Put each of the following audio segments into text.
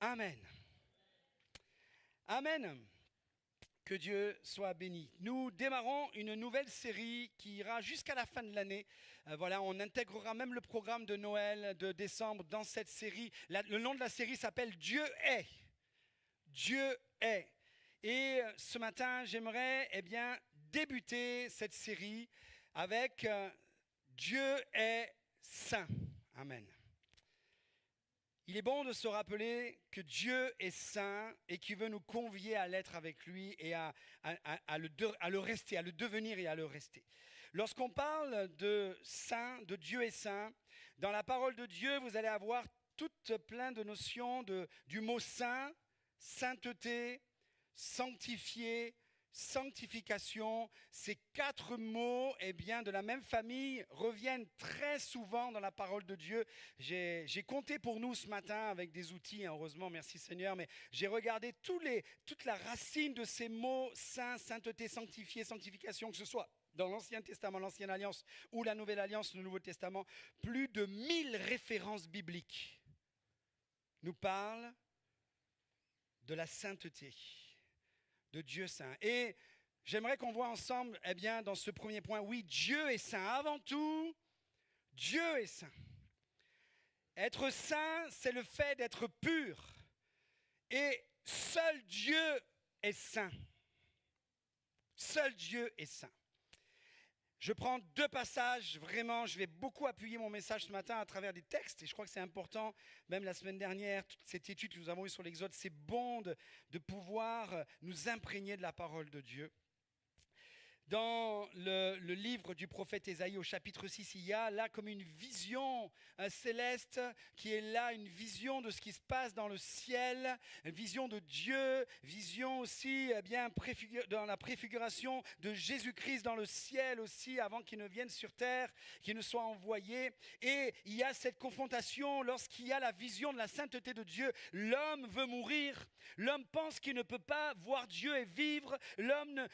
Amen. Amen. Que Dieu soit béni. Nous démarrons une nouvelle série qui ira jusqu'à la fin de l'année. Voilà, on intégrera même le programme de Noël de décembre dans cette série. Le nom de la série s'appelle Dieu est. Dieu est. Et ce matin, j'aimerais débuter cette série avec Dieu est saint. Amen. Il est bon de se rappeler que Dieu est saint et qu'il veut nous convier à l'être avec lui et à le rester, à le devenir et à le rester. Lorsqu'on parle de saint, de Dieu est saint, dans la parole de Dieu, vous allez avoir toute plein de notions du mot saint, sainteté, sanctifié, sanctification. Ces quatre mots de la même famille reviennent très souvent dans la parole de Dieu. J'ai compté pour nous ce matin avec des outils, heureusement, merci Seigneur, mais j'ai regardé toute la racine de ces mots saint, sainteté, sanctifié, sanctification, que ce soit dans l'Ancien Testament, l'Ancienne Alliance ou la Nouvelle Alliance, le Nouveau Testament. Plus de 1000 références bibliques nous parlent de la sainteté de Dieu saint. Et j'aimerais qu'on voit ensemble, dans ce premier point, oui, Dieu est saint. Avant tout, Dieu est saint. Être saint, c'est le fait d'être pur. Et seul Dieu est saint. Seul Dieu est saint. Je prends deux passages, vraiment, je vais beaucoup appuyer mon message ce matin à travers des textes, et je crois que c'est important, même la semaine dernière, toute cette étude que nous avons eue sur l'Exode, c'est bon de pouvoir nous imprégner de la parole de Dieu. Dans le livre du prophète Ésaïe au chapitre 6, il y a là comme une vision céleste qui est là, une vision de ce qui se passe dans le ciel, une vision de Dieu, vision aussi dans la préfiguration de Jésus-Christ dans le ciel aussi avant qu'il ne vienne sur terre, qu'il ne soit envoyé. Et il y a cette confrontation lorsqu'il y a la vision de la sainteté de Dieu. L'homme veut mourir, l'homme pense qu'il ne peut pas voir Dieu et vivre, l'homme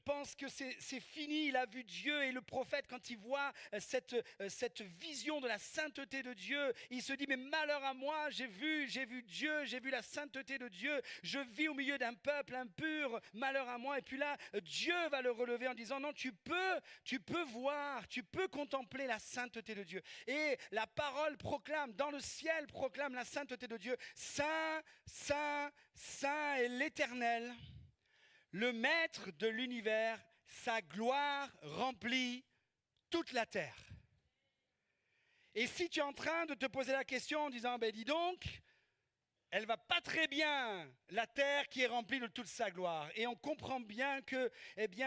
pense que c'est fini, il a vu Dieu, et le prophète, quand il voit cette vision de la sainteté de Dieu, il se dit, mais malheur à moi, j'ai vu Dieu, j'ai vu la sainteté de Dieu, je vis au milieu d'un peuple impur, malheur à moi. Et puis là, Dieu va le relever en disant, non, tu peux voir, tu peux contempler la sainteté de Dieu. Et la parole proclame, dans le ciel proclame la sainteté de Dieu, saint, saint, saint est l'Éternel, le maître de l'univers, sa gloire remplit toute la terre. Et si tu es en train de te poser la question en disant, dis donc, elle va pas très bien, la terre qui est remplie de toute sa gloire. Et on comprend bien que,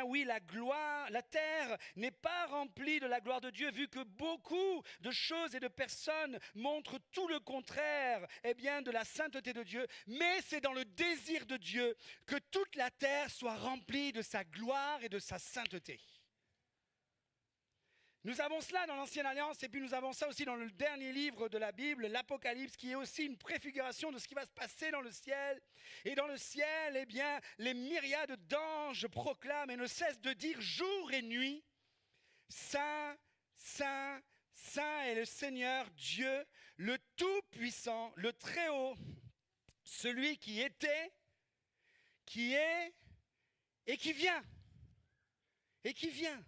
oui, la terre n'est pas remplie de la gloire de Dieu, vu que beaucoup de choses et de personnes montrent tout le contraire, de la sainteté de Dieu. Mais c'est dans le désir de Dieu que toute la terre soit remplie de sa gloire et de sa sainteté. Nous avons cela dans l'Ancienne Alliance, et puis nous avons ça aussi dans le dernier livre de la Bible, l'Apocalypse, qui est aussi une préfiguration de ce qui va se passer dans le ciel. Et dans le ciel, les myriades d'anges proclament et ne cessent de dire jour et nuit, Saint, Saint, Saint est le Seigneur Dieu, le Tout-Puissant, le Très-Haut, celui qui était, qui est et qui vient. Et qui vient.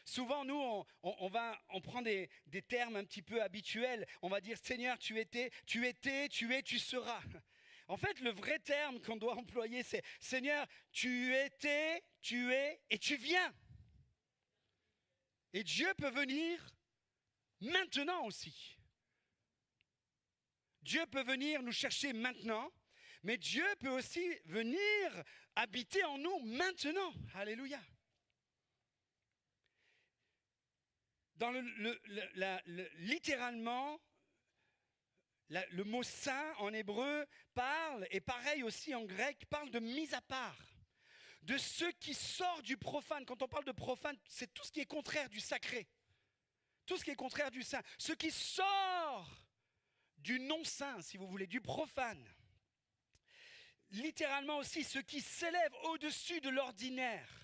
Souvent, nous, on prend des termes un petit peu habituels. On va dire, Seigneur, tu étais, tu es, tu seras. En fait, le vrai terme qu'on doit employer, c'est, Seigneur, tu étais, tu es et tu viens. Et Dieu peut venir maintenant aussi. Dieu peut venir nous chercher maintenant, mais Dieu peut aussi venir habiter en nous maintenant. Alléluia. Dans littéralement, le mot saint en hébreu parle, et pareil aussi en grec, parle de mise à part, de ce qui sort du profane. Quand on parle de profane, c'est tout ce qui est contraire du sacré, tout ce qui est contraire du saint, ce qui sort du non-saint, si vous voulez, du profane. Littéralement aussi, ce qui s'élève au-dessus de l'ordinaire.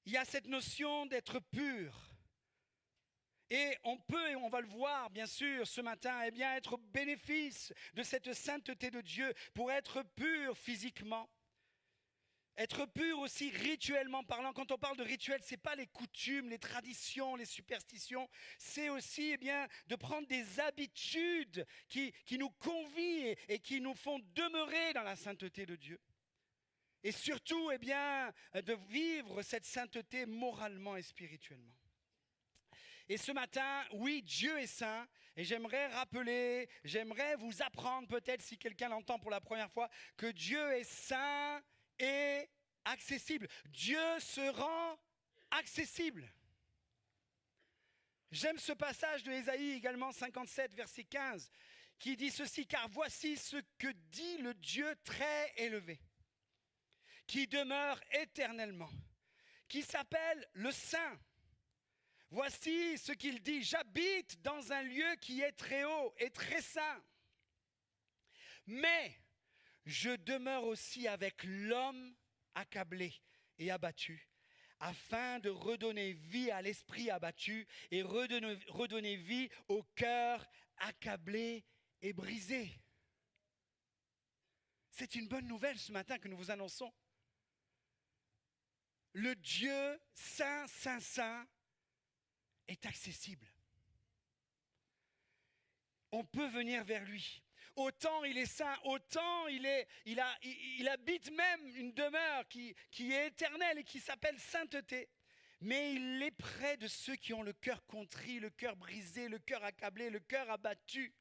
Il y a cette notion d'être pur. Et on peut, et on va le voir bien sûr ce matin, eh bien être au bénéfice de cette sainteté de Dieu pour être pur physiquement. Être pur aussi rituellement parlant. Quand on parle de rituel, ce n'est pas les coutumes, les traditions, les superstitions. C'est aussi eh bien, de prendre des habitudes qui nous convient et qui nous font demeurer dans la sainteté de Dieu. Et surtout, eh bien, de vivre cette sainteté moralement et spirituellement. Et ce matin, oui, Dieu est saint. Et j'aimerais vous apprendre peut-être, si quelqu'un l'entend pour la première fois, que Dieu est saint et accessible. Dieu se rend accessible. J'aime ce passage de Ésaïe également 57, verset 15, qui dit ceci, car voici ce que dit le Dieu très élevé, qui demeure éternellement, qui s'appelle le Saint. Voici ce qu'il dit, j'habite dans un lieu qui est très haut et très saint. Mais je demeure aussi avec l'homme accablé et abattu, afin de redonner vie à l'esprit abattu et redonner vie au cœur accablé et brisé. C'est une bonne nouvelle ce matin que nous vous annonçons. Le Dieu saint, saint, saint est accessible. On peut venir vers lui. Autant il est saint, autant il habite même une demeure qui est éternelle et qui s'appelle sainteté. Mais il est près de ceux qui ont le cœur contrit, le cœur brisé, le cœur accablé, le cœur abattu.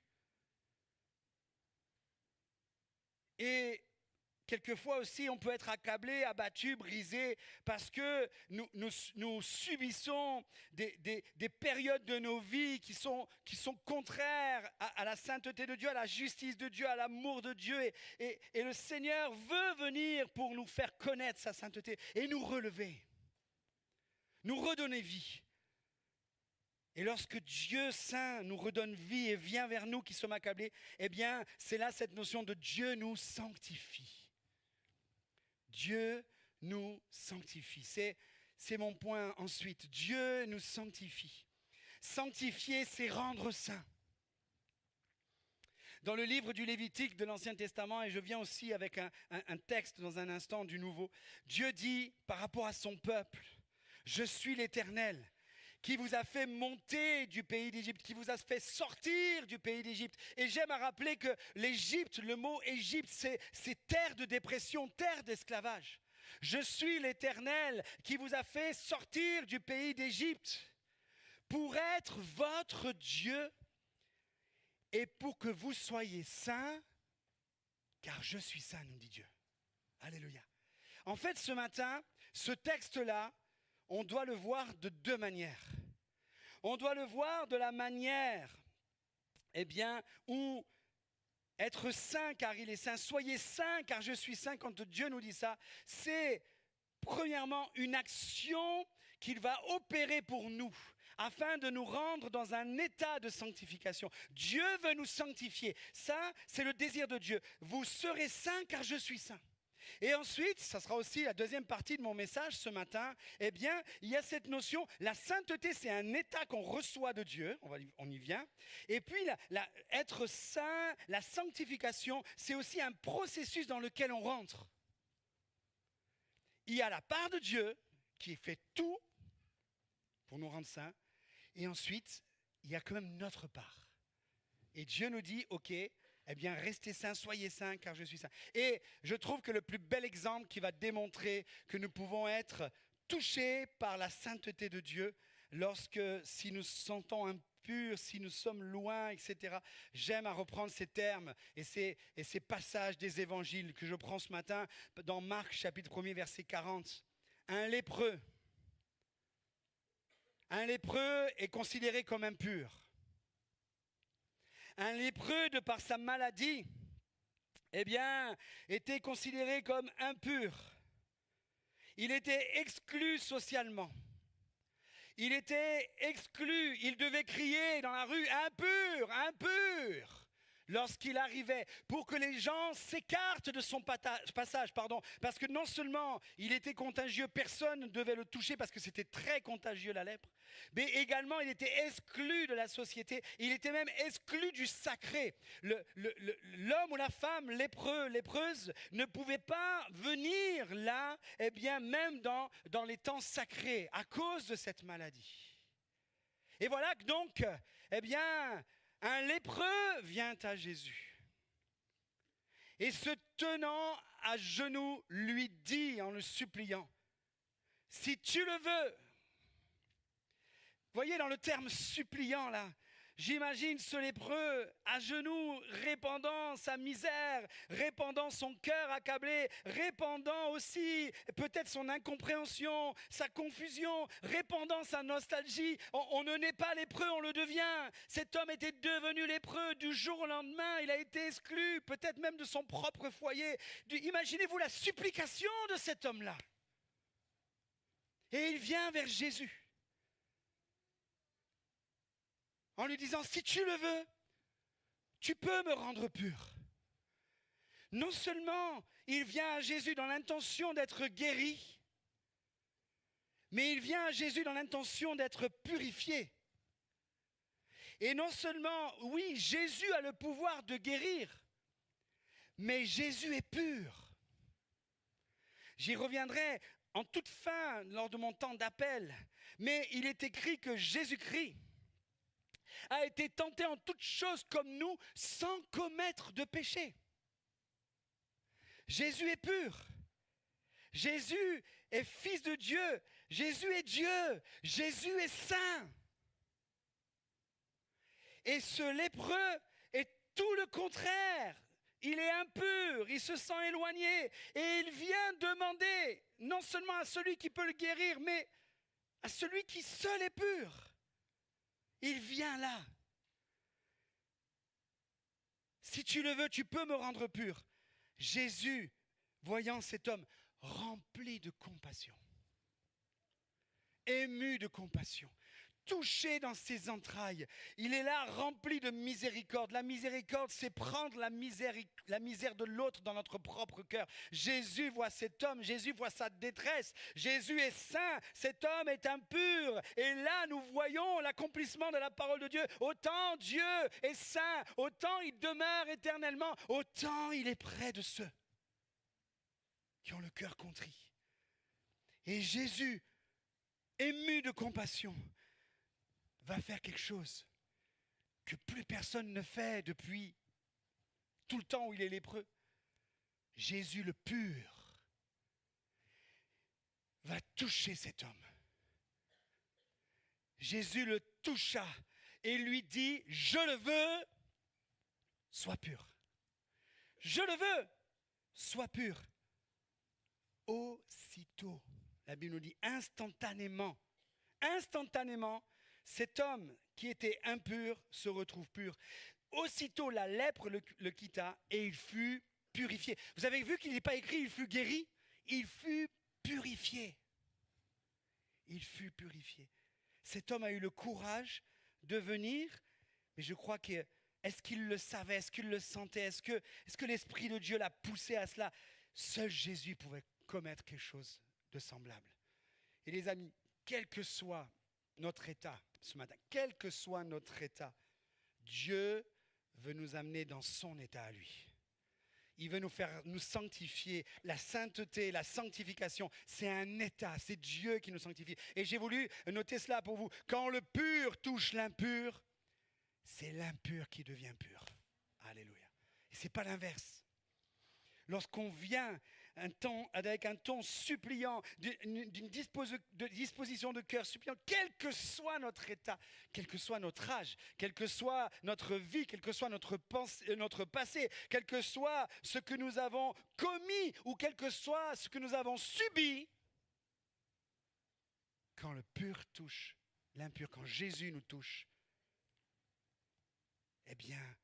Et quelquefois aussi, on peut être accablé, abattu, brisé, parce que nous subissons des périodes de nos vies qui sont contraires à la sainteté de Dieu, à la justice de Dieu, à l'amour de Dieu. Et le Seigneur veut venir pour nous faire connaître sa sainteté et nous relever, nous redonner vie. Et lorsque Dieu saint nous redonne vie et vient vers nous qui sommes accablés, eh bien, c'est là cette notion de Dieu nous sanctifie. Dieu nous sanctifie. C'est mon point ensuite. Dieu nous sanctifie. Sanctifier, c'est rendre saint. Dans le livre du Lévitique de l'Ancien Testament, et je viens aussi avec un texte dans un instant du Nouveau, Dieu dit par rapport à son peuple, « Je suis l'Éternel » qui vous a fait monter du pays d'Égypte, qui vous a fait sortir du pays d'Égypte. Et j'aime à rappeler que l'Égypte, le mot Égypte, c'est terre de dépression, terre d'esclavage. Je suis l'Éternel qui vous a fait sortir du pays d'Égypte pour être votre Dieu et pour que vous soyez saints, car je suis saint, nous dit Dieu. Alléluia. En fait, ce matin, ce texte-là, on doit le voir de deux manières. On doit le voir de la manière, eh bien, où être saint car il est saint, soyez saints car je suis saint, quand Dieu nous dit ça, c'est premièrement une action qu'il va opérer pour nous, afin de nous rendre dans un état de sanctification. Dieu veut nous sanctifier. Ça, c'est le désir de Dieu. Vous serez saints car je suis saint. Et ensuite, ça sera aussi la deuxième partie de mon message ce matin, eh bien, il y a cette notion, la sainteté, c'est un état qu'on reçoit de Dieu, on y vient, et puis être saint, la sanctification, c'est aussi un processus dans lequel on rentre. Il y a la part de Dieu qui fait tout pour nous rendre saints, et ensuite, il y a quand même notre part. Et Dieu nous dit, ok, eh bien, restez saints, soyez saints, car je suis saint. Et je trouve que le plus bel exemple qui va démontrer que nous pouvons être touchés par la sainteté de Dieu, si nous sentons impurs, si nous sommes loin, etc. J'aime à reprendre ces termes et ces passages des évangiles que je prends ce matin dans Marc chapitre 1er, verset 40. Un lépreux est considéré comme impur. Un lépreux, de par sa maladie, eh bien, était considéré comme impur. Il était exclu socialement. Il était exclu. Il devait crier dans la rue, impur, impur. lorsqu'il arrivait, pour que les gens s'écartent de son passage, parce que non seulement il était contagieux, personne ne devait le toucher parce que c'était très contagieux la lèpre, mais également il était exclu de la société, il était même exclu du sacré. L'homme ou la femme lépreux, lépreuse ne pouvait pas venir là, eh bien même dans les temps sacrés à cause de cette maladie. Et voilà que donc, eh bien, un lépreux vient à Jésus. Et se tenant à genoux, lui dit en le suppliant, « Si tu le veux », voyez dans le terme suppliant là, j'imagine ce lépreux à genoux, répandant sa misère, répandant son cœur accablé, répandant aussi peut-être son incompréhension, sa confusion, répandant sa nostalgie. On ne naît pas lépreux, on le devient. Cet homme était devenu lépreux du jour au lendemain. Il a été exclu, peut-être même de son propre foyer. Imaginez-vous la supplication de cet homme-là. Et il vient vers Jésus. En lui disant, si tu le veux, tu peux me rendre pur. Non seulement il vient à Jésus dans l'intention d'être guéri, mais il vient à Jésus dans l'intention d'être purifié. Et non seulement, oui, Jésus a le pouvoir de guérir, mais Jésus est pur. J'y reviendrai en toute fin lors de mon temps d'appel, mais il est écrit que Jésus-Christ a été tenté en toutes choses comme nous, sans commettre de péché. Jésus est pur. Jésus est fils de Dieu. Jésus est Dieu. Jésus est saint. Et ce lépreux est tout le contraire. Il est impur, il se sent éloigné. Et il vient demander, non seulement à celui qui peut le guérir, mais à celui qui seul est pur. Il vient là. Si tu le veux, tu peux me rendre pur. Jésus, voyant cet homme rempli de compassion, ému de compassion, touché dans ses entrailles, il est là rempli de miséricorde. La miséricorde, c'est prendre la misère de l'autre dans notre propre cœur. Jésus voit cet homme, Jésus voit sa détresse. Jésus est saint, cet homme est impur. Et là, nous voyons l'accomplissement de la parole de Dieu. Autant Dieu est saint, autant il demeure éternellement, autant il est près de ceux qui ont le cœur contrit. Et Jésus, ému de compassion, va faire quelque chose que plus personne ne fait depuis tout le temps où il est lépreux. Jésus le pur va toucher cet homme. Jésus le toucha et lui dit, je le veux, sois pur. Je le veux, sois pur. Aussitôt, la Bible nous dit instantanément, cet homme qui était impur se retrouve pur. Aussitôt, la lèpre le quitta et il fut purifié. Vous avez vu qu'il n'est pas écrit « il fut guéri », il fut purifié. Il fut purifié. Cet homme a eu le courage de venir, mais je crois que, est-ce qu'il le savait, est-ce qu'il le sentait, est-ce que l'Esprit de Dieu l'a poussé à cela? Seul Jésus pouvait commettre quelque chose de semblable. Et les amis, quel que soit notre état ce matin, quel que soit notre état, Dieu veut nous amener dans son état à lui. Il veut nous sanctifier. La sainteté, la sanctification, c'est un état, c'est Dieu qui nous sanctifie. Et j'ai voulu noter cela pour vous. Quand le pur touche l'impur, c'est l'impur qui devient pur. Alléluia. Et ce n'est pas l'inverse. Lorsqu'on vient avec un ton suppliant, d'une disposition de cœur suppliant, quel que soit notre état, quel que soit notre âge, quelle que soit notre vie, quel que soit notre passé, quel que soit ce que nous avons commis ou quel que soit ce que nous avons subi, quand le pur touche l'impur, quand Jésus nous touche, eh bien,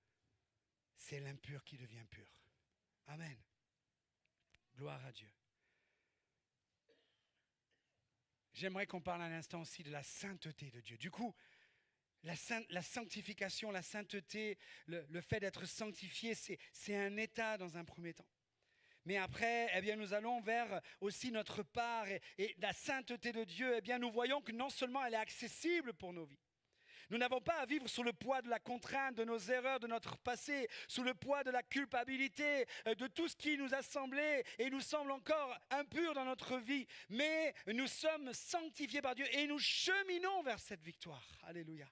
c'est l'impur qui devient pur. Amen. Gloire à Dieu. J'aimerais qu'on parle un instant aussi de la sainteté de Dieu. Du coup, La sanctification, la sainteté, le fait d'être sanctifié, c'est un état dans un premier temps. Mais après, eh bien, nous allons vers aussi notre part et la sainteté de Dieu. Eh bien, nous voyons que non seulement elle est accessible pour nos vies. Nous n'avons pas à vivre sous le poids de la contrainte, de nos erreurs, de notre passé, sous le poids de la culpabilité, de tout ce qui nous a semblé et nous semble encore impur dans notre vie. Mais nous sommes sanctifiés par Dieu et nous cheminons vers cette victoire. Alléluia.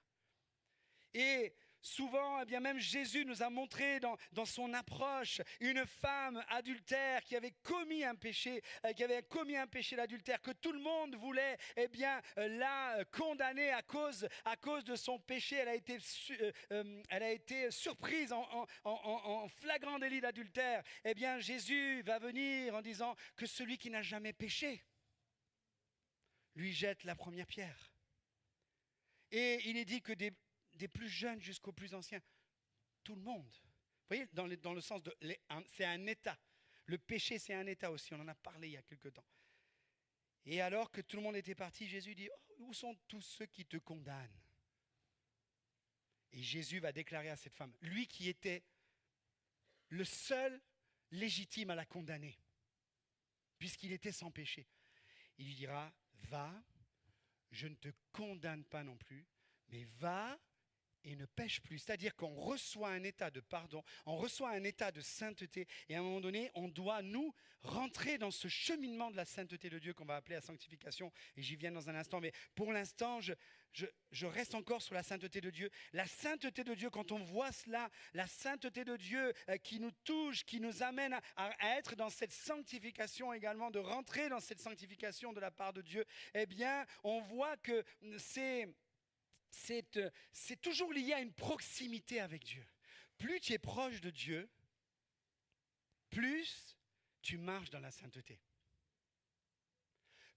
Et souvent, eh bien même Jésus nous a montré dans son approche une femme adultère qui avait commis un péché, d'adultère, que tout le monde voulait eh bien, la condamner à cause de son péché. Elle a été surprise en flagrant délit d'adultère. Eh bien, Jésus va venir en disant que celui qui n'a jamais péché lui jette la première pierre. Et il est dit que des plus jeunes jusqu'aux plus anciens, tout le monde. Vous voyez, dans le sens de, c'est un état. Le péché, c'est un état aussi. On en a parlé il y a quelque temps. Et alors que tout le monde était parti, Jésus dit, où sont tous ceux qui te condamnent? Et Jésus va déclarer à cette femme, lui qui était le seul légitime à la condamner, puisqu'il était sans péché, il lui dira, va, je ne te condamne pas non plus, mais va et ne pêche plus. C'est-à-dire qu'on reçoit un état de pardon, on reçoit un état de sainteté, et à un moment donné, on doit, nous, rentrer dans ce cheminement de la sainteté de Dieu qu'on va appeler la sanctification, et j'y viens dans un instant, mais pour l'instant, je reste encore sur la sainteté de Dieu. La sainteté de Dieu, quand on voit cela, la sainteté de Dieu qui nous touche, qui nous amène à être dans cette sanctification également, de rentrer dans cette sanctification de la part de Dieu, eh bien, on voit que c'est toujours lié à une proximité avec Dieu. Plus tu es proche de Dieu, plus tu marches dans la sainteté.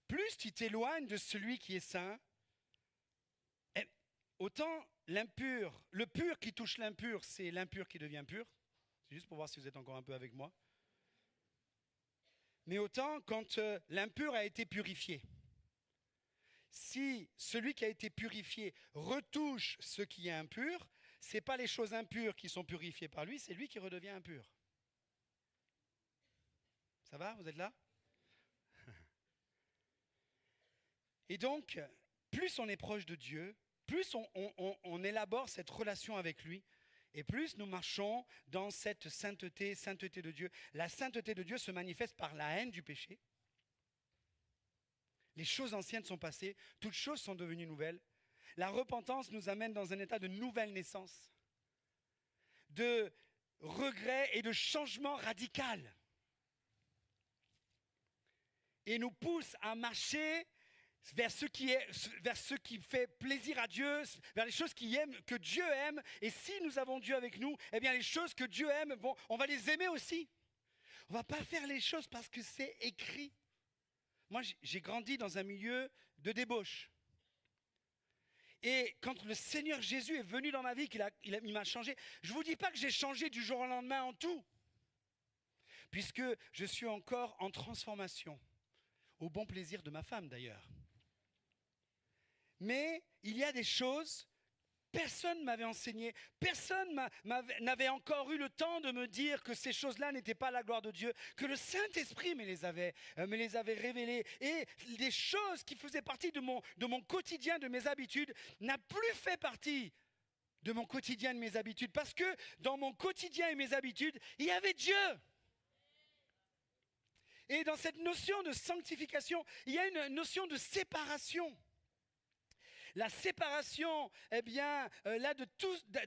Plus tu t'éloignes de celui qui est saint, autant l'impur, le pur qui touche l'impur, c'est l'impur qui devient pur. C'est juste pour voir si vous êtes encore un peu avec moi. Mais autant quand l'impur a été purifié. Si celui qui a été purifié retouche ce qui est impur, ce n'est pas les choses impures qui sont purifiées par lui, c'est lui qui redevient impur. Ça va, vous êtes là? Et donc, plus on est proche de Dieu, plus on élabore cette relation avec lui, et plus nous marchons dans cette sainteté de Dieu. La sainteté de Dieu se manifeste par la haine du péché. Les choses anciennes sont passées, toutes choses sont devenues nouvelles. La repentance nous amène dans un état de nouvelle naissance, de regret et de changement radical. Et nous pousse à marcher vers ce qui fait plaisir à Dieu, vers les choses que Dieu aime. Et si nous avons Dieu avec nous, eh bien les choses que Dieu aime, on va les aimer aussi. On ne va pas faire les choses parce que c'est écrit. Moi, j'ai grandi dans un milieu de débauche. Et quand le Seigneur Jésus est venu dans ma vie, il m'a changé, je ne vous dis pas que j'ai changé du jour au lendemain en tout, puisque je suis encore en transformation, au bon plaisir de ma femme d'ailleurs. Mais il y a des choses, personne ne m'avait enseigné, personne n'avait encore eu le temps de me dire que ces choses-là n'étaient pas la gloire de Dieu, que le Saint-Esprit me les avait révélées. Et des choses qui faisaient partie de mon quotidien, de mes habitudes, n'a plus fait partie de mon quotidien, de mes habitudes. Parce que dans mon quotidien et mes habitudes, il y avait Dieu. Et dans cette notion de sanctification, il y a une notion de séparation. La séparation, eh bien,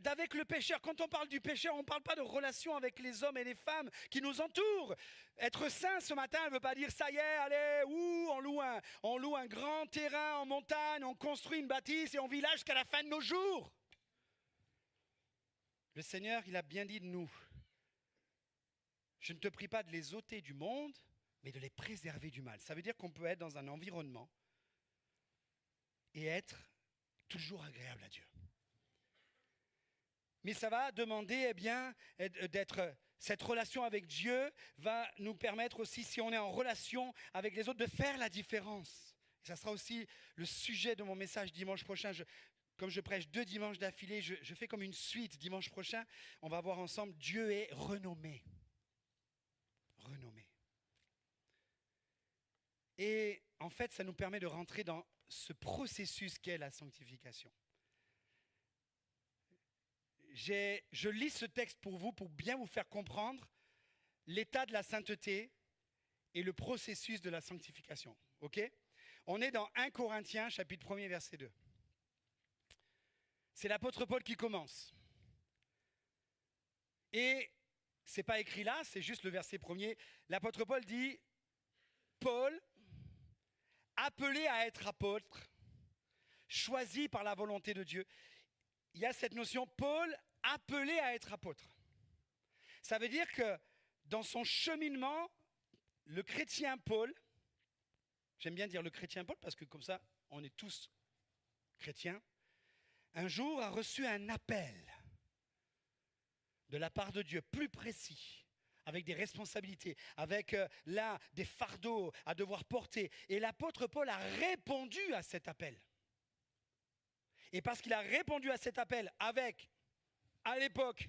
d'avec le pécheur. Quand on parle du pécheur, on ne parle pas de relation avec les hommes et les femmes qui nous entourent. Être saint ce matin ne veut pas dire ça y est, allez, on loue un grand terrain en montagne, on construit une bâtisse et on vit là jusqu'à la fin de nos jours. Le Seigneur, il a bien dit de nous, je ne te prie pas de les ôter du monde, mais de les préserver du mal. Ça veut dire qu'on peut être dans un environnement et être toujours agréable à Dieu. Mais ça va demander, eh bien, cette relation avec Dieu va nous permettre aussi, si on est en relation avec les autres, de faire la différence. Et ça sera aussi le sujet de mon message dimanche prochain. comme je prêche 2 dimanches d'affilée, je fais comme une suite. Dimanche prochain, on va voir ensemble, Dieu est renommé. Renommé. Et en fait, ça nous permet de rentrer dans ce processus qu'est la sanctification. Je lis ce texte pour vous, pour bien vous faire comprendre l'état de la sainteté et le processus de la sanctification. Ok ? On est dans 1 Corinthiens, chapitre 1er, verset 2. C'est l'apôtre Paul qui commence. Et ce n'est pas écrit là, c'est juste le verset 1er. L'apôtre Paul dit, Paul, appelé à être apôtre, choisi par la volonté de Dieu. Il y a cette notion, Paul, appelé à être apôtre. Ça veut dire que dans son cheminement, le chrétien Paul, j'aime bien dire le chrétien Paul parce que comme ça, on est tous chrétiens, un jour a reçu un appel de la part de Dieu, plus précis, avec des responsabilités, avec là des fardeaux à devoir porter. Et l'apôtre Paul a répondu à cet appel. Et parce qu'il a répondu à cet appel avec, à l'époque,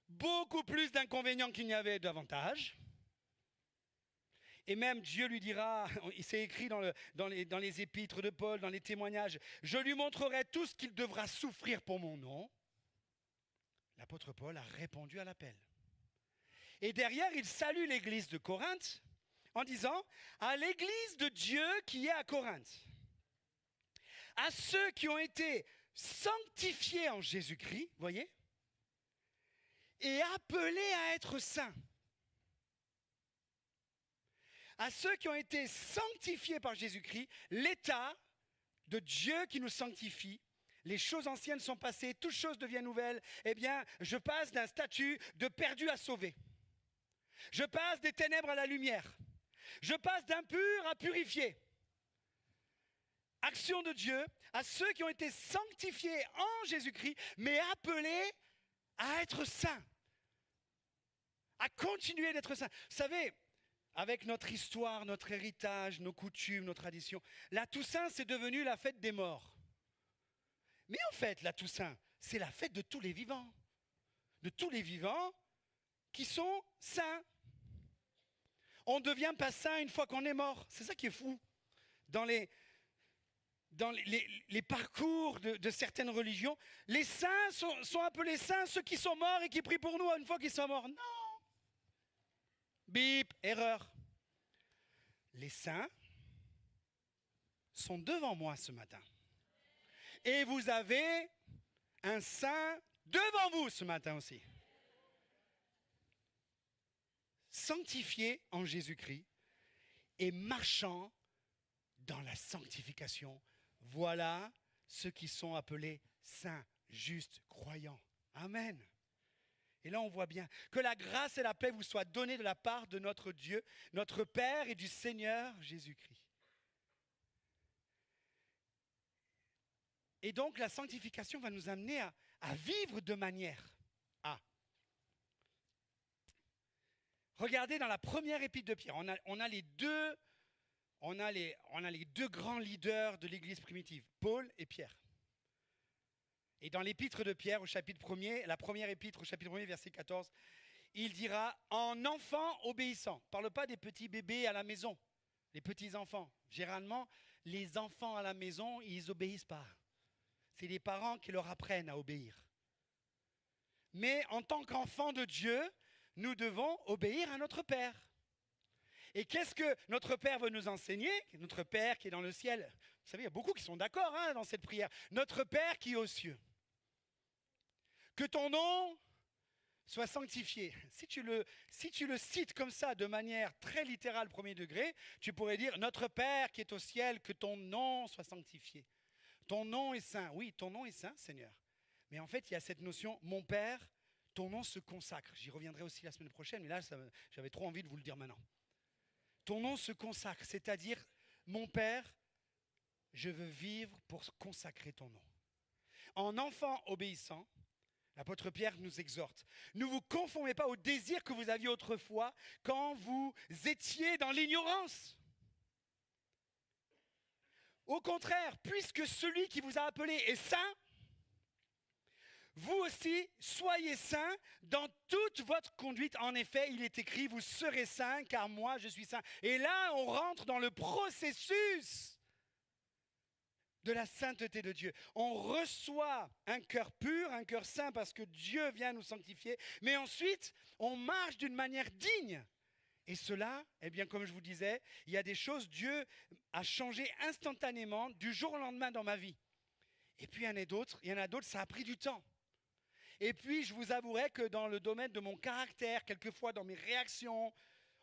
beaucoup plus d'inconvénients qu'il n'y avait d'avantages, et même Dieu lui dira, c'est écrit dans les épîtres de Paul, dans les témoignages, « Je lui montrerai tout ce qu'il devra souffrir pour mon nom ». L'apôtre Paul a répondu à l'appel. Et derrière, il salue l'église de Corinthe en disant « À l'église de Dieu qui est à Corinthe, à ceux qui ont été sanctifiés en Jésus-Christ, voyez, et appelés à être saints. » À ceux qui ont été sanctifiés par Jésus-Christ, l'état de Dieu qui nous sanctifie, les choses anciennes sont passées, toutes choses deviennent nouvelles, eh bien, je passe d'un statut de perdu à sauvé. Je passe des ténèbres à la lumière. Je passe d'impur à purifié. Action de Dieu à ceux qui ont été sanctifiés en Jésus-Christ, mais appelés à être saints, à continuer d'être saints. Vous savez, avec notre histoire, notre héritage, nos coutumes, nos traditions, la Toussaint, c'est devenu la fête des morts. Mais en fait, la Toussaint, c'est la fête de tous les vivants. De tous les vivants qui sont saints. On ne devient pas saint une fois qu'on est mort. C'est ça qui est fou. Dans les parcours de certaines religions, les saints sont appelés saints, ceux qui sont morts et qui prient pour nous une fois qu'ils sont morts. Non. Bip, erreur. Les saints sont devant moi ce matin. Et vous avez un saint devant vous ce matin aussi. Sanctifié en Jésus-Christ et marchant dans la sanctification. Voilà ceux qui sont appelés saints, justes, croyants. Amen. Et là, on voit bien que la grâce et la paix vous soient données de la part de notre Dieu, notre Père et du Seigneur Jésus-Christ. Et donc, la sanctification va nous amener à vivre de manière à. Regardez dans la première épître de Pierre, on a les deux grands leaders de l'Église primitive, Paul et Pierre. Et dans l'épître de Pierre, au chapitre 1er, la première épître, au chapitre 1er, verset 14, il dira « En enfant obéissant ». Il ne parle pas des petits bébés à la maison, les petits enfants. Généralement, les enfants à la maison, ils n'obéissent pas. C'est les parents qui leur apprennent à obéir. Mais en tant qu'enfants de Dieu, nous devons obéir à notre Père. Et qu'est-ce que notre Père veut nous enseigner? Notre Père qui est dans le ciel. Vous savez, il y a beaucoup qui sont d'accord dans cette prière. Notre Père qui est aux cieux. Que ton nom soit sanctifié. Si tu le cites comme ça, de manière très littérale, premier degré, tu pourrais dire, notre Père qui est au ciel, que ton nom soit sanctifié. Ton nom est saint. Oui, ton nom est saint, Seigneur. Mais en fait, il y a cette notion, mon Père, ton nom se consacre. J'y reviendrai aussi la semaine prochaine, mais là, j'avais trop envie de vous le dire maintenant. Ton nom se consacre, c'est-à-dire, mon Père, je veux vivre pour consacrer ton nom. En enfant obéissant, l'apôtre Pierre nous exhorte. Ne vous conformez pas au désir que vous aviez autrefois quand vous étiez dans l'ignorance. Au contraire, puisque celui qui vous a appelé est saint, vous aussi, soyez saints dans toute votre conduite. En effet, il est écrit, vous serez saints, car moi, je suis saint. Et là, on rentre dans le processus de la sainteté de Dieu. On reçoit un cœur pur, un cœur saint, parce que Dieu vient nous sanctifier. Mais ensuite, on marche d'une manière digne. Et cela, eh bien, comme je vous disais, il y a des choses, Dieu a changé instantanément, du jour au lendemain dans ma vie. Et puis, il y en a d'autres, ça a pris du temps. Et puis, je vous avouerai que dans le domaine de mon caractère, quelquefois dans mes réactions,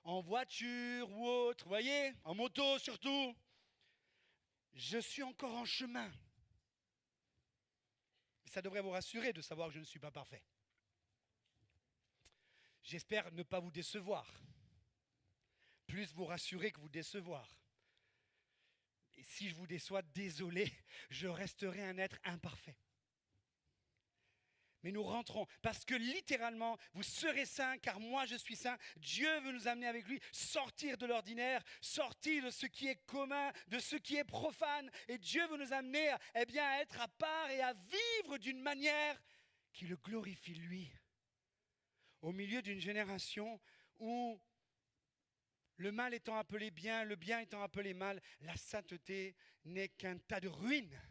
en voiture ou autre, vous voyez, en moto surtout, je suis encore en chemin. Ça devrait vous rassurer de savoir que je ne suis pas parfait. J'espère ne pas vous décevoir. Plus vous rassurer que vous décevoir. Et si je vous déçois, désolé, je resterai un être imparfait. Mais nous rentrons, parce que littéralement, vous serez saints, car moi je suis saint. Dieu veut nous amener avec lui, sortir de l'ordinaire, sortir de ce qui est commun, de ce qui est profane. Et Dieu veut nous amener à être à part et à vivre d'une manière qui le glorifie lui. Au milieu d'une génération où le mal étant appelé bien, le bien étant appelé mal, la sainteté n'est qu'un tas de ruines.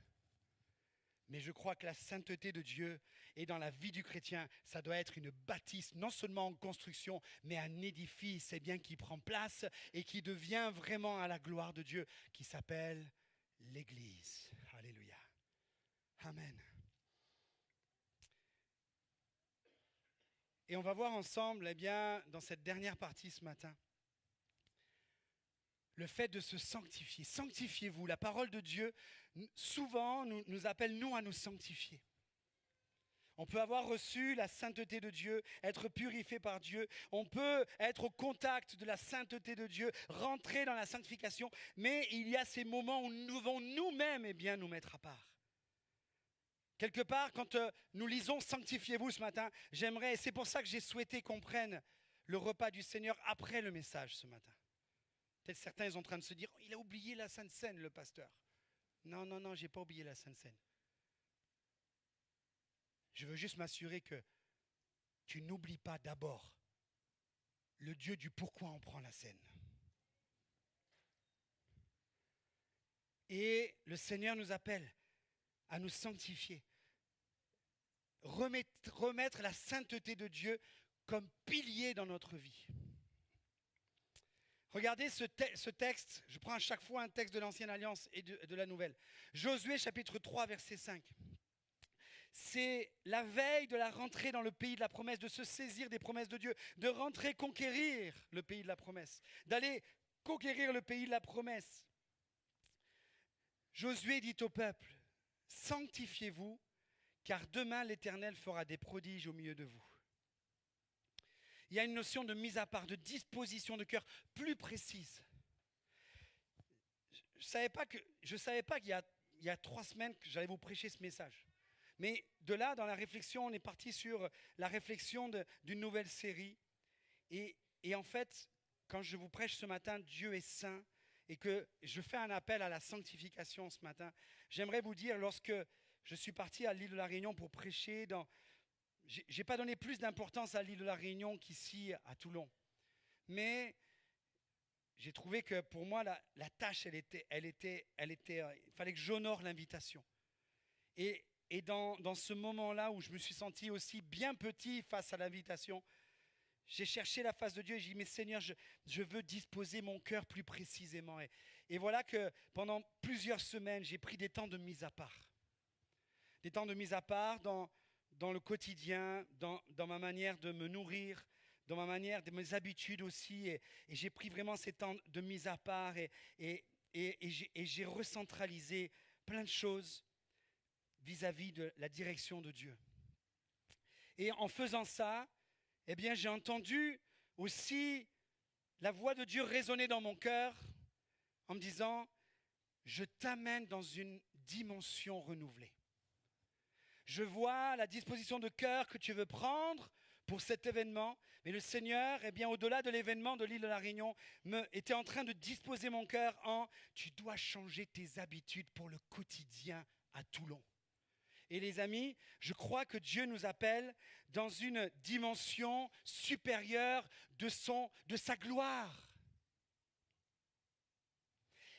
Mais je crois que la sainteté de Dieu et dans la vie du chrétien, ça doit être une bâtisse, non seulement en construction, mais un édifice, bien qui prend place et qui devient vraiment à la gloire de Dieu, qui s'appelle l'Église. Alléluia. Amen. Et on va voir ensemble, dans cette dernière partie ce matin, le fait de se sanctifier. Sanctifiez-vous. La parole de Dieu, souvent, nous appelle, nous, à nous sanctifier. On peut avoir reçu la sainteté de Dieu, être purifié par Dieu. On peut être au contact de la sainteté de Dieu, rentrer dans la sanctification. Mais il y a ces moments où nous devons nous-mêmes nous mettre à part. Quelque part, quand nous lisons « Sanctifiez-vous » ce matin, j'aimerais, et c'est pour ça que j'ai souhaité qu'on prenne le repas du Seigneur après le message ce matin. Peut-être certains sont en train de se dire « Il a oublié la Sainte Seine, le pasteur. » Non, je n'ai pas oublié la Sainte Seine. Je veux juste m'assurer que tu n'oublies pas d'abord le Dieu du pourquoi on prend la Seine. Et le Seigneur nous appelle à nous sanctifier. Remettre la sainteté de Dieu comme pilier dans notre vie. Regardez ce texte, je prends à chaque fois un texte de l'Ancienne Alliance et de la Nouvelle. Josué chapitre 3 verset 5. C'est la veille de la rentrée dans le pays de la promesse, de se saisir des promesses de Dieu, de rentrer conquérir le pays de la promesse, d'aller conquérir le pays de la promesse. Josué dit au peuple, sanctifiez-vous, car demain l'Éternel fera des prodiges au milieu de vous. Il y a une notion de mise à part, de disposition de cœur plus précise. Je ne savais pas qu'il y a 3 semaines que j'allais vous prêcher ce message. Mais de là, dans la réflexion, on est parti sur la réflexion d'une nouvelle série. Et en fait, quand je vous prêche ce matin, Dieu est saint, et que je fais un appel à la sanctification ce matin, j'aimerais vous dire, lorsque je suis parti à l'île de la Réunion pour prêcher, je n'ai pas donné plus d'importance à l'île de la Réunion qu'ici à Toulon. Mais j'ai trouvé que pour moi, la tâche, il fallait que j'honore l'invitation. Et dans ce moment-là où je me suis senti aussi bien petit face à l'invitation, j'ai cherché la face de Dieu et j'ai dit, mais Seigneur, je veux disposer mon cœur plus précisément. Et voilà que pendant plusieurs semaines, j'ai pris des temps de mise à part. Des temps de mise à part dans le quotidien, dans ma manière de me nourrir, dans ma manière, de mes habitudes aussi. Et j'ai pris vraiment ces temps de mise à part et j'ai recentralisé plein de choses vis-à-vis de la direction de Dieu. Et en faisant ça, j'ai entendu aussi la voix de Dieu résonner dans mon cœur en me disant, je t'amène dans une dimension renouvelée. Je vois la disposition de cœur que tu veux prendre pour cet événement. Mais le Seigneur, eh bien, au-delà de l'événement de l'île de la Réunion, était en train de disposer mon cœur en « Tu dois changer tes habitudes pour le quotidien à Toulon ». Et les amis, je crois que Dieu nous appelle dans une dimension supérieure de sa gloire.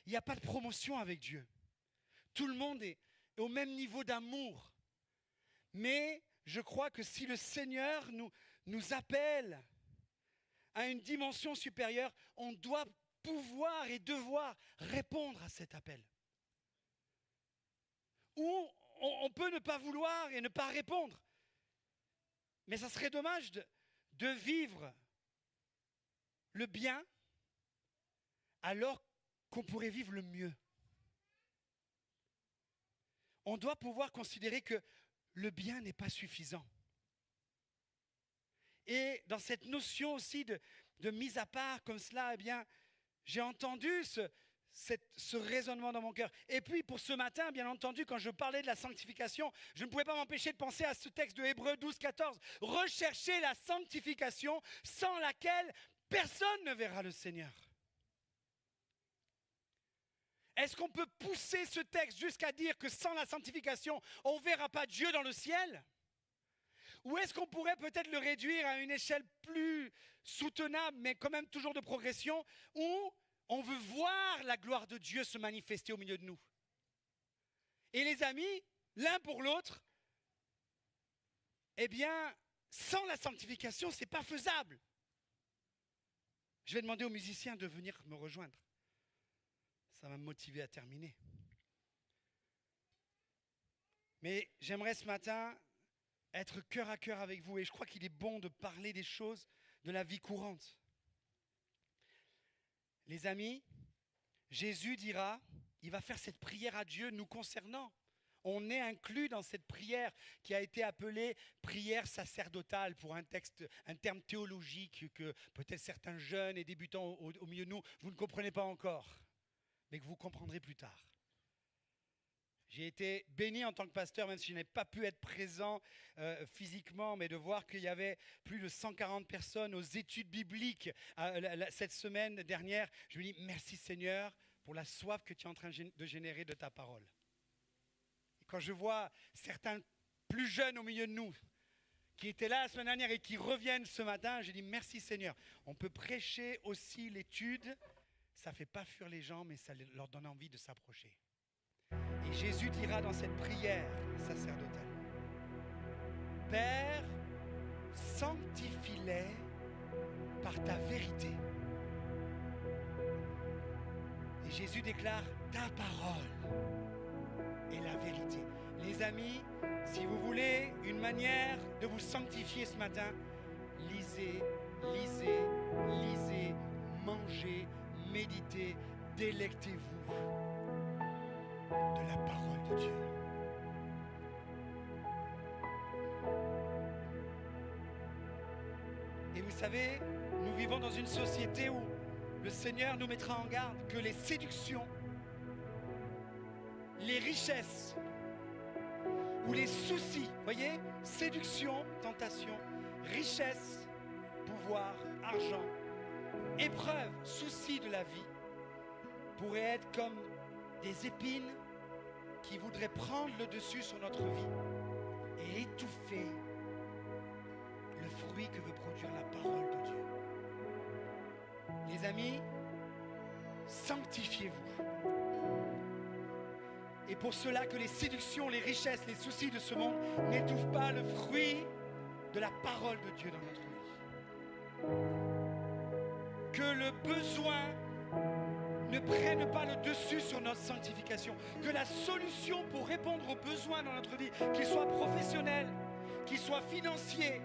Il n'y a pas de promotion avec Dieu. Tout le monde est au même niveau d'amour. Mais je crois que si le Seigneur nous appelle à une dimension supérieure, on doit pouvoir et devoir répondre à cet appel. Ou on peut ne pas vouloir et ne pas répondre. Mais ça serait dommage de vivre le bien alors qu'on pourrait vivre le mieux. On doit pouvoir considérer que le bien n'est pas suffisant. Et dans cette notion aussi de mise à part comme cela, eh bien, j'ai entendu ce raisonnement dans mon cœur. Et puis pour ce matin, bien entendu, quand je parlais de la sanctification, je ne pouvais pas m'empêcher de penser à ce texte de Hébreux 12, 14. Recherchez la sanctification sans laquelle personne ne verra le Seigneur. Est-ce qu'on peut pousser ce texte jusqu'à dire que sans la sanctification, on ne verra pas Dieu dans le ciel ? Ou est-ce qu'on pourrait peut-être le réduire à une échelle plus soutenable, mais quand même toujours de progression, où on veut voir la gloire de Dieu se manifester au milieu de nous. Et les amis, l'un pour l'autre, eh bien, sans la sanctification, ce n'est pas faisable. Je vais demander aux musiciens de venir me rejoindre. Ça va me motiver à terminer. Mais j'aimerais ce matin être cœur à cœur avec vous. Et je crois qu'il est bon de parler des choses de la vie courante. Les amis, Jésus dira, il va faire cette prière à Dieu nous concernant. On est inclus dans cette prière qui a été appelée prière sacerdotale pour un terme théologique que peut-être certains jeunes et débutants au milieu de nous, vous ne comprenez pas encore, mais que vous comprendrez plus tard. J'ai été béni en tant que pasteur, même si je n'ai pas pu être présent physiquement, mais de voir qu'il y avait plus de 140 personnes aux études bibliques cette semaine dernière. Je me dis merci Seigneur pour la soif que tu es en train de générer de ta parole. Et quand je vois certains plus jeunes au milieu de nous, qui étaient là la semaine dernière et qui reviennent ce matin, je dis merci Seigneur. On peut prêcher aussi l'étude, ça ne fait pas fuir les gens, mais ça leur donne envie de s'approcher. Et Jésus dira dans cette prière sacerdotale, Père, sanctifie-les par ta vérité. Et Jésus déclare, ta parole est la vérité. Les amis, si vous voulez une manière de vous sanctifier ce matin, lisez, lisez, lisez, mangez, méditez, délectez-vous de la parole de Dieu. Et vous savez, nous vivons dans une société où le Seigneur nous mettra en garde que les séductions, les richesses ou les soucis, voyez, séduction, tentation, richesse, pouvoir, argent, épreuves, soucis de la vie pourraient être comme des épines qui voudraient prendre le dessus sur notre vie et étouffer le fruit que veut produire la parole de Dieu. Les amis, sanctifiez-vous. Et pour cela que les séductions, les richesses, les soucis de ce monde n'étouffent pas le fruit de la parole de Dieu dans notre vie. Que le besoin ne prenne pas le dessus sur notre sanctification. Que la solution pour répondre aux besoins dans notre vie, qu'ils soient professionnels, qu'ils soient financiers,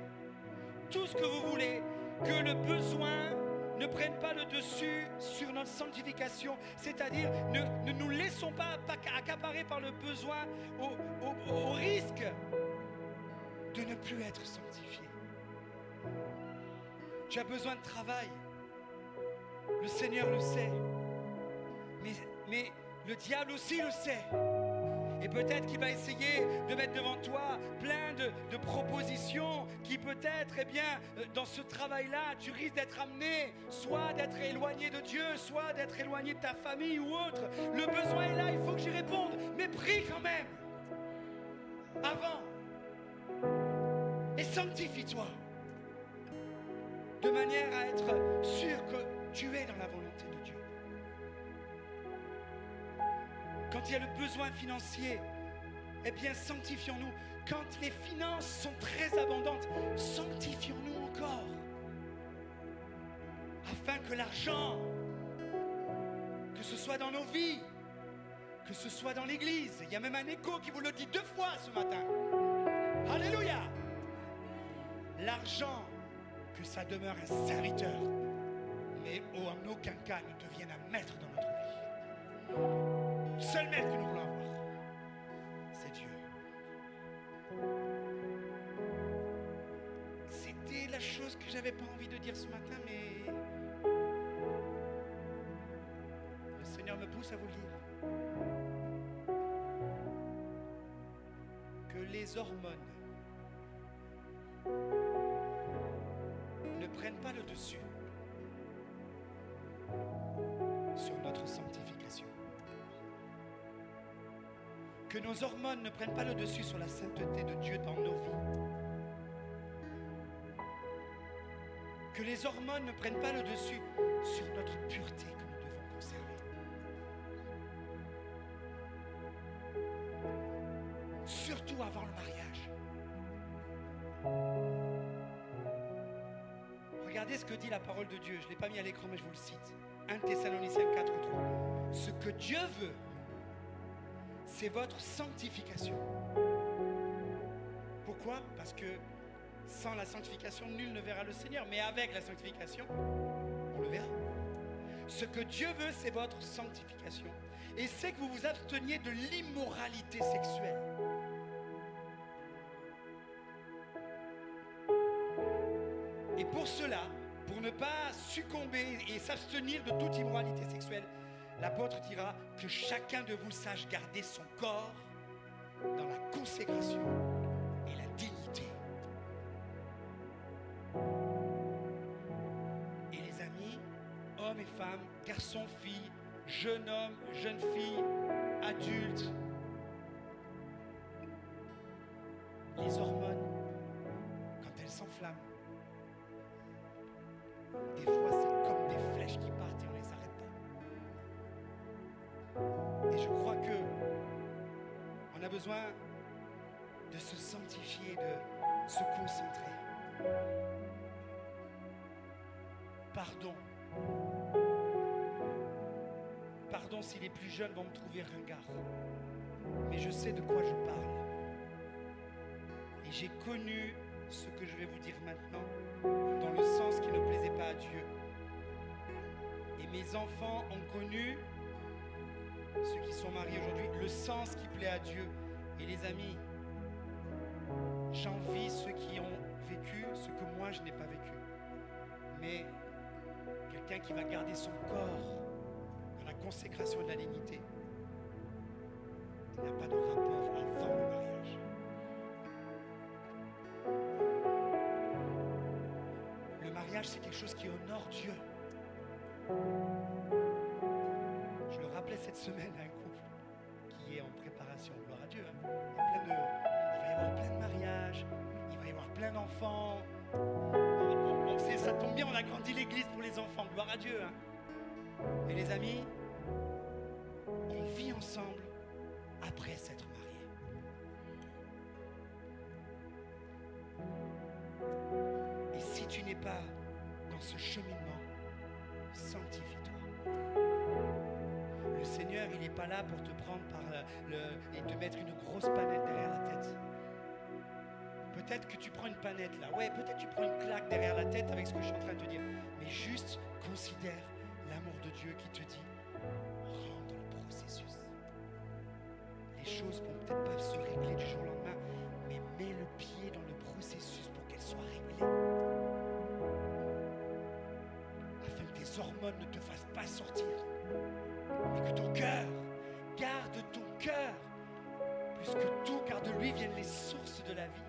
tout ce que vous voulez, que le besoin ne prenne pas le dessus sur notre sanctification. C'est-à-dire, ne nous laissons pas accaparer par le besoin au risque de ne plus être sanctifié. Tu as besoin de travail. Le Seigneur le sait. Mais le diable aussi le sait. Et peut-être qu'il va essayer de mettre devant toi plein de propositions qui peut-être, eh bien, dans ce travail-là, tu risques d'être amené, soit d'être éloigné de Dieu, soit d'être éloigné de ta famille ou autre. Le besoin est là, il faut que j'y réponde, mais prie quand même. Avant. Et sanctifie-toi. De manière à être sûr que tu es dans la volonté de Dieu. Quand il y a le besoin financier, eh bien sanctifions-nous. Quand les finances sont très abondantes, sanctifions-nous encore. Afin que l'argent, que ce soit dans nos vies, que ce soit dans l'église, il y a même un écho qui vous le dit 2 fois ce matin. Alléluia! L'argent, que ça demeure un serviteur, mais en aucun cas ne devienne un maître dans notre vie. Le seul maître que nous voulons avoir, c'est Dieu. C'était la chose que j'avais pas envie de dire ce matin, mais le Seigneur me pousse à vous le dire. Que les hormones ne prennent pas le dessus sur notre sanctification. Que nos hormones ne prennent pas le dessus sur la sainteté de Dieu dans nos vies. Que les hormones ne prennent pas le dessus sur notre pureté que nous devons conserver. Surtout avant le mariage. Regardez ce que dit la parole de Dieu. Je ne l'ai pas mis à l'écran, mais je vous le cite. 1 Thessaloniciens 4, 3. Ce que Dieu veut, c'est votre sanctification. Pourquoi? Parce que sans la sanctification, nul ne verra le Seigneur. Mais avec la sanctification, on le verra. Ce que Dieu veut, c'est votre sanctification. Et c'est que vous vous absteniez de l'immoralité sexuelle. Et pour cela, pour ne pas succomber et s'abstenir de toute immoralité sexuelle, l'apôtre dira que chacun de vous sache garder son corps dans la consécration et la dignité. Et les amis, hommes et femmes, garçons, filles, jeunes hommes, jeunes filles, adultes, les hormones, quand elles s'enflamment, des fois, c'est comme des flèches qui partent et on ne les arrête pas. Et je crois que on a besoin de se sanctifier, de se concentrer. Pardon. Pardon si les plus jeunes vont me trouver ringard. Mais je sais de quoi je parle. Et j'ai connu ce que je vais vous dire maintenant dans le sens qui ne plaisait pas à Dieu. Et mes enfants ont connu, ceux qui sont mariés aujourd'hui, le sens qui plaît à Dieu. Et les amis, j'envie ceux qui ont vécu ce que moi je n'ai pas vécu. Mais quelqu'un qui va garder son corps dans la consécration de la dignité, il n'a pas de rapport avant le mariage. Le mariage, c'est quelque chose qui honore Dieu. Je le rappelais cette semaine à un couple qui est en préparation, gloire à Dieu. Il va y avoir plein de mariages, il va y avoir plein d'enfants. Ça tombe bien, on a grandi l'église pour les enfants, gloire à Dieu. Et les amis, on vit ensemble après s'être mariés. Et si tu n'es pas dans ce cheminement, sanctifie-toi. Le Seigneur, il n'est pas là pour te prendre et te mettre une grosse panette derrière la tête. Peut-être que tu prends une panette là, ouais, peut-être que tu prends une claque derrière la tête avec ce que je suis en train de te dire. Mais juste considère l'amour de Dieu qui te dit, rentre dans le processus. Les choses vont peut-être pas se régler du jour au lendemain, mais mets le pied dans le processus pour qu'elles soient réglées. Afin que tes hormones ne te fassent pas sortir. Mais que ton cœur, garde ton cœur plus que tout, car de lui viennent les sources de la vie.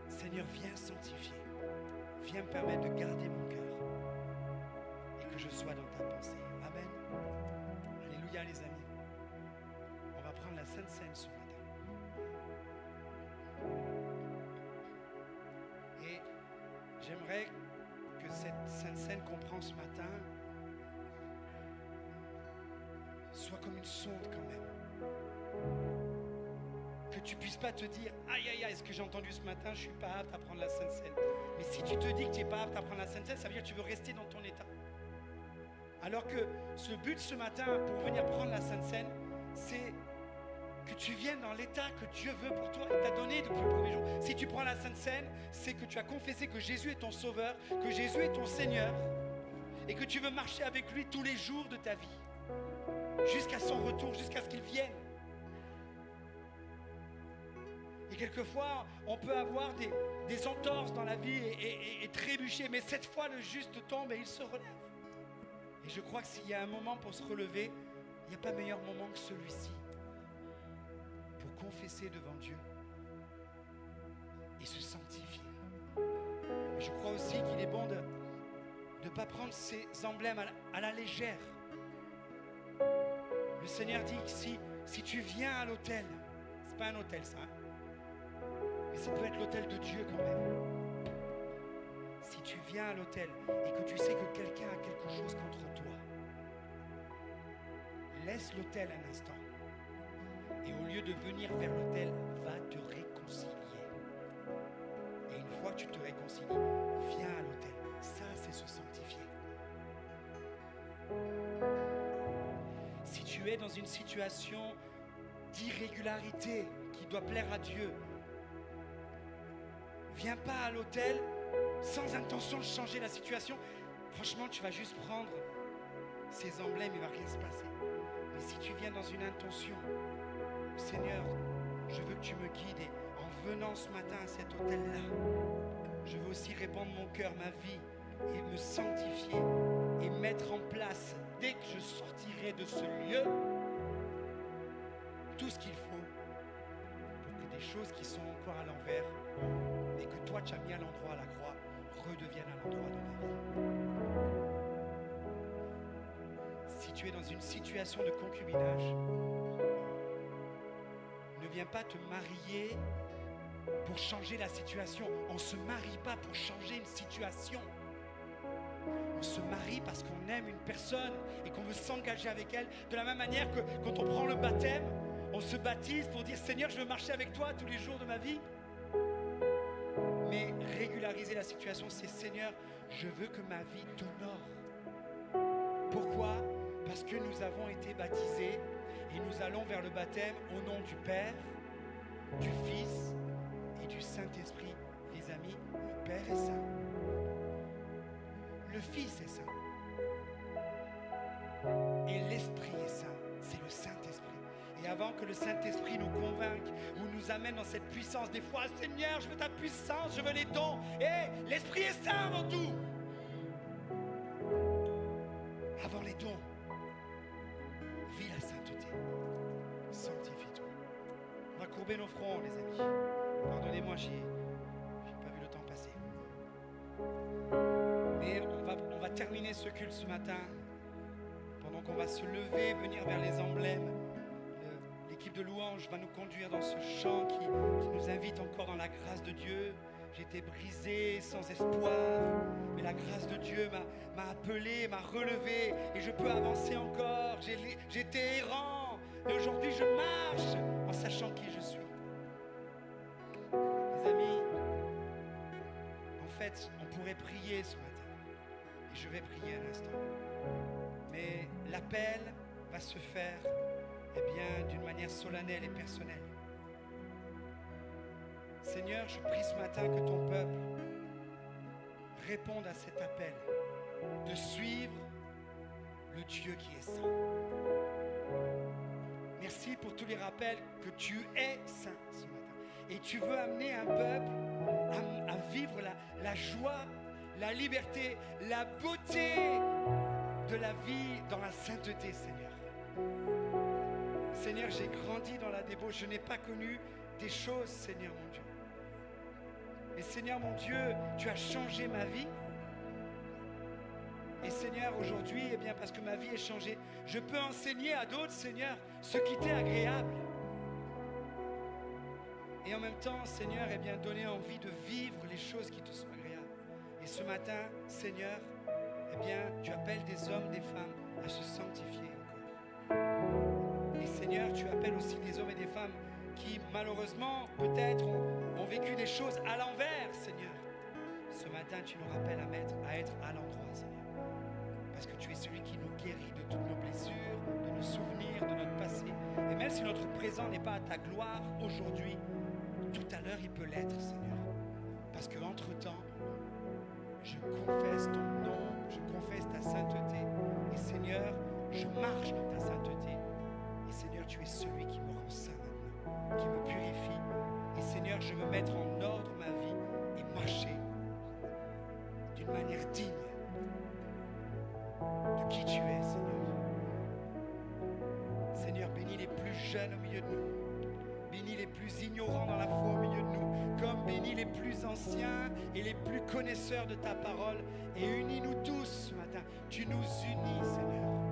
Seigneur, viens sanctifier. Viens me permettre de garder mon cœur et que je sois dans ta pensée. Amen. Alléluia les amis. On va prendre la Sainte Seine ce matin. Et j'aimerais que cette Sainte Seine qu'on prend ce matin soit comme une sonde quand même. Que tu puisses pas te dire aïe aïe aïe, ce que j'ai entendu ce matin, je suis pas apte à prendre la Sainte Seine. Mais si tu te dis que tu n'es pas apte à prendre la Sainte Seine, ça veut dire que tu veux rester dans ton état. Alors que ce but ce matin pour venir prendre la Sainte Seine, c'est que tu viennes dans l'état que Dieu veut pour toi et t'a donné depuis le premier jour. Si tu prends la Sainte Seine, c'est que tu as confessé que Jésus est ton sauveur, que Jésus est ton Seigneur et que tu veux marcher avec lui tous les jours de ta vie. Jusqu'à son retour, jusqu'à ce qu'il vienne. Et quelquefois, on peut avoir des entorses dans la vie et trébucher, mais cette fois, le juste tombe et il se relève. Et je crois que s'il y a un moment pour se relever, il n'y a pas meilleur moment que celui-ci pour confesser devant Dieu et se sanctifier. Et je crois aussi qu'il est bon de ne pas prendre ces emblèmes à la légère. Le Seigneur dit que si tu viens à l'autel, c'est pas un hôtel ça, hein? Mais ça peut être l'autel de Dieu quand même. Si tu viens à l'autel et que tu sais que quelqu'un a quelque chose contre toi, laisse l'autel un instant. Et au lieu de venir vers l'autel, va te réconcilier. Et une fois que tu te réconcilies, viens à l'autel. Ça, c'est se sanctifier. Si tu es dans une situation d'irrégularité qui doit plaire à Dieu, viens pas à l'autel sans intention de changer la situation. Franchement, tu vas juste prendre ces emblèmes, il ne va rien se passer. Mais si tu viens dans une intention, Seigneur, je veux que tu me guides et en venant ce matin à cet autel-là, je veux aussi répandre mon cœur, ma vie et me sanctifier et mettre en place, dès que je sortirai de ce lieu, tout ce qu'il faut pour que des choses qui sont encore à l'envers et que toi tu as mis à l'endroit à la croix redeviennent à l'endroit de ma vie. Si tu es dans une situation de concubinage, ne viens pas te marier pour changer la situation. On ne se marie pas pour changer une situation. On se marie parce qu'on aime une personne et qu'on veut s'engager avec elle. De la même manière que quand on prend le baptême, on se baptise pour dire Seigneur, je veux marcher avec toi tous les jours de ma vie. Mais régulariser la situation, c'est Seigneur, je veux que ma vie t'honore. Pourquoi ? Parce que nous avons été baptisés et nous allons vers le baptême au nom du Père, du Fils et du Saint-Esprit. Les amis, le Père est saint. Le Fils est saint. Et l'Esprit est saint. C'est le Saint-Esprit. Et avant que le Saint-Esprit nous convainque ou nous amène dans cette puissance, des fois, Seigneur, je veux ta puissance, je veux les dons. Et l'Esprit est saint avant tout. Avant les dons, vis la sainteté. Sanctifie-toi. On va courber nos fronts, les amis. Pardonnez-moi, j'ai pas vu le temps passer. Mais on va terminer ce culte ce matin pendant qu'on va se lever, venir vers les emblèmes. L'équipe de louange va nous conduire dans ce chant qui nous invite encore dans la grâce de Dieu. J'étais brisé, sans espoir, mais la grâce de Dieu m'a appelé, m'a relevé et je peux avancer encore. J'étais errant et aujourd'hui je marche en sachant qui je suis. Mes amis, en fait, on pourrait prier ce matin et je vais prier un instant. Mais l'appel va se faire d'une manière solennelle et personnelle. Seigneur, je prie ce matin que ton peuple réponde à cet appel de suivre le Dieu qui est saint. Merci pour tous les rappels que tu es saint ce matin. Et tu veux amener un peuple à vivre la joie, la liberté, la beauté de la vie dans la sainteté, Seigneur. Seigneur, j'ai grandi dans la débauche. Je n'ai pas connu des choses, Seigneur mon Dieu. Et Seigneur mon Dieu, tu as changé ma vie. Et Seigneur, aujourd'hui, eh bien, parce que ma vie est changée, je peux enseigner à d'autres, Seigneur, ce qui t'est agréable. Et en même temps, Seigneur, eh bien, donner envie de vivre les choses qui te sont agréables. Et ce matin, Seigneur, eh bien, tu appelles des hommes, des femmes à se sanctifier encore. Et Seigneur, tu appelles aussi des hommes et des femmes qui, malheureusement, peut-être ont vécu des choses à l'envers, Seigneur. Ce matin, tu nous rappelles à être à l'endroit, Seigneur. Parce que tu es celui qui nous guérit de toutes nos blessures, de nos souvenirs, de notre passé. Et même si notre présent n'est pas à ta gloire aujourd'hui, tout à l'heure il peut l'être, Seigneur. Parce qu'entre-temps, je confesse ton nom, je confesse ta sainteté. Et Seigneur, je marche dans ta sainteté. Et Seigneur, tu es celui qui me rend saint maintenant, qui me purifie. Et Seigneur, je veux mettre en ordre ma vie et marcher d'une manière digne de qui tu es, Seigneur. Seigneur, bénis les plus jeunes au milieu de nous. Bénis les plus ignorants dans la foi au milieu de nous. Comme bénis les plus anciens et les plus connaisseurs de ta parole. Et unis-nous tous ce matin. Tu nous unis, Seigneur.